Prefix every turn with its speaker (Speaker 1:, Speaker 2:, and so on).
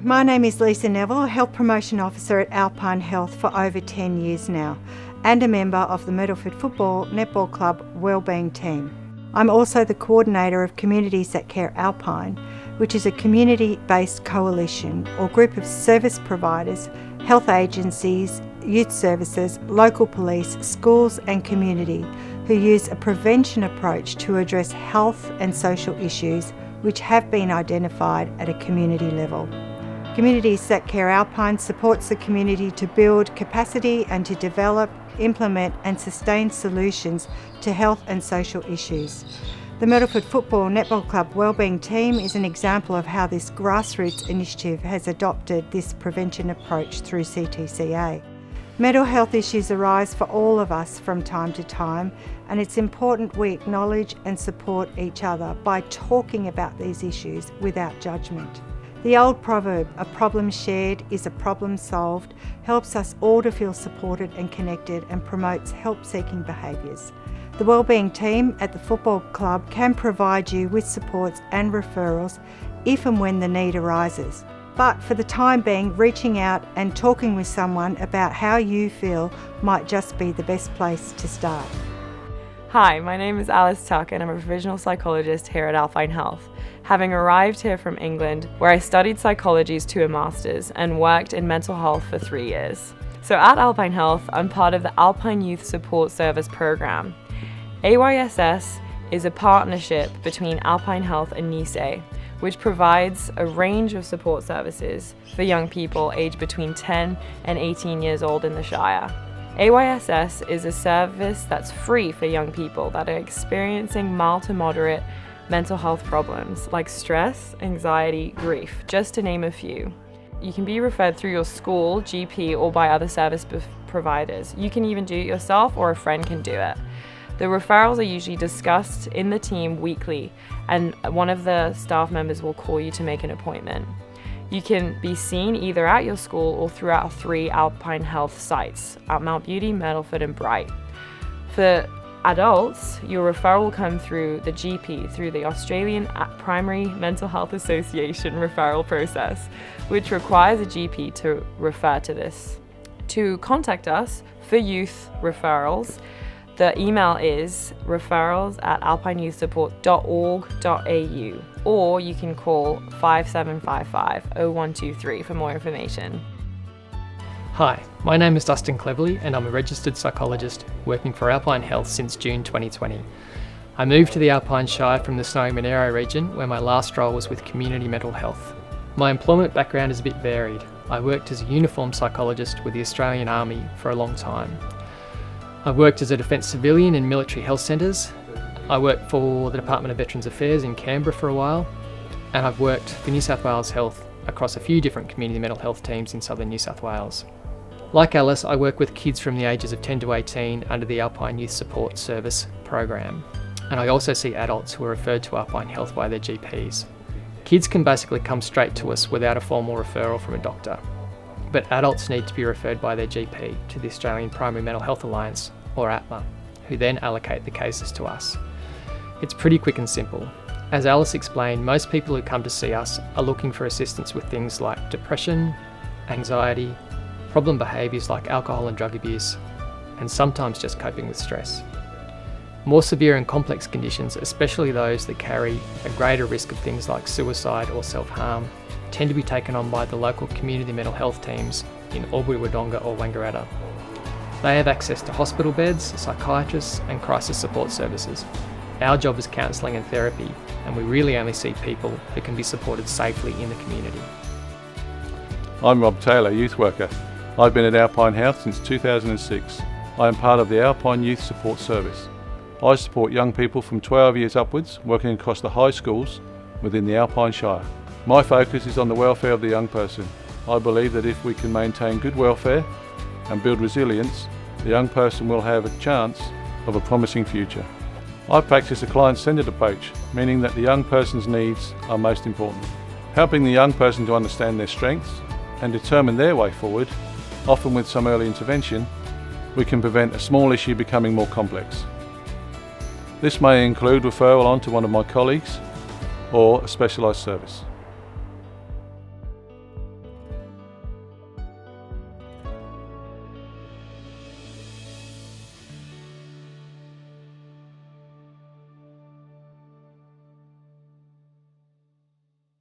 Speaker 1: My name is Lisa Neville, Health Promotion Officer at Alpine Health for over 10 years now, and a member of the Myrtleford Football Netball Club Wellbeing Team. I'm also the coordinator of Communities That Care Alpine, which is a community-based coalition or group of service providers, health agencies, youth services, local police, schools and community who use a prevention approach to address health and social issues which have been identified at a community level. Communities That Care Alpine supports the community to build capacity and to develop, implement and sustain solutions to health and social issues. The Myrtleford Football Netball Club Wellbeing Team is an example of how this grassroots initiative has adopted this prevention approach through CTCA. Mental health issues arise for all of us from time to time, and it's important we acknowledge and support each other by talking about these issues without judgment. The old proverb, "a problem shared is a problem solved," helps us all to feel supported and connected and promotes help-seeking behaviours. The Wellbeing Team at the football club can provide you with supports and referrals if and when the need arises. But for the time being, reaching out and talking with someone about how you feel might just be the best place to start.
Speaker 2: Hi, my name is Alice Tuck and I'm a provisional psychologist here at Alpine Health, having arrived here from England where I studied psychology to a master's and worked in mental health for 3 years. So at Alpine Health, I'm part of the Alpine Youth Support Service Programme. AYSS is a partnership between Alpine Health and NICE, which provides a range of support services for young people aged between 10 and 18 years old in the Shire. AYSS is a service that's free for young people that are experiencing mild to moderate mental health problems like stress, anxiety, grief, just to name a few. You can be referred through your school, GP, or by other service providers. You can even do it yourself or a friend can do it. The referrals are usually discussed in the team weekly, and one of the staff members will call you to make an appointment. You can be seen either at your school or throughout 3 Alpine Health sites at Mount Beauty, Myrtleford and Bright. For adults, your referral will come through the GP through the Australian Primary Mental Health Association referral process, which requires a GP to refer to this. To contact us for youth referrals, the email is referrals@alpineyouthsupport.org.au, or you can call 5755 0123 for more information.
Speaker 3: Hi, my name is Dustin Cleverley and I'm a registered psychologist working for Alpine Health since June 2020. I moved to the Alpine Shire from the Snowy Monaro region where my last role was with community mental health. My employment background is a bit varied. I worked as a uniformed psychologist with the Australian Army for a long time. I've worked as a defence civilian in military health centres. I worked for the Department of Veterans Affairs in Canberra for a while, and I've worked for New South Wales Health across a few different community mental health teams in southern New South Wales. Like Alice, I work with kids from the ages of 10 to 18 under the Alpine Youth Support Service program, and I also see adults who are referred to Alpine Health by their GPs. Kids can basically come straight to us without a formal referral from a doctor. But adults need to be referred by their GP to the Australian Primary Mental Health Alliance, or APMA, who then allocate the cases to us. It's pretty quick and simple. As Alice explained, most people who come to see us are looking for assistance with things like depression, anxiety, problem behaviours like alcohol and drug abuse, and sometimes just coping with stress. More severe and complex conditions, especially those that carry a greater risk of things like suicide or self-harm, tend to be taken on by the local community mental health teams in Albury-Wodonga or Wangaratta. They have access to hospital beds, psychiatrists and crisis support services. Our job is counselling and therapy, and we really only see people who can be supported safely in the community.
Speaker 4: I'm Rob Taylor, youth worker. I've been at Alpine Health since 2006. I am part of the Alpine Youth Support Service. I support young people from 12 years upwards, working across the high schools within the Alpine Shire. My focus is on the welfare of the young person. I believe that if we can maintain good welfare and build resilience, the young person will have a chance of a promising future. I practice a client-centred approach, meaning that the young person's needs are most important. Helping the young person to understand their strengths and determine their way forward, often with some early intervention, we can prevent a small issue becoming more complex. This may include referral on to one of my colleagues or a specialised service.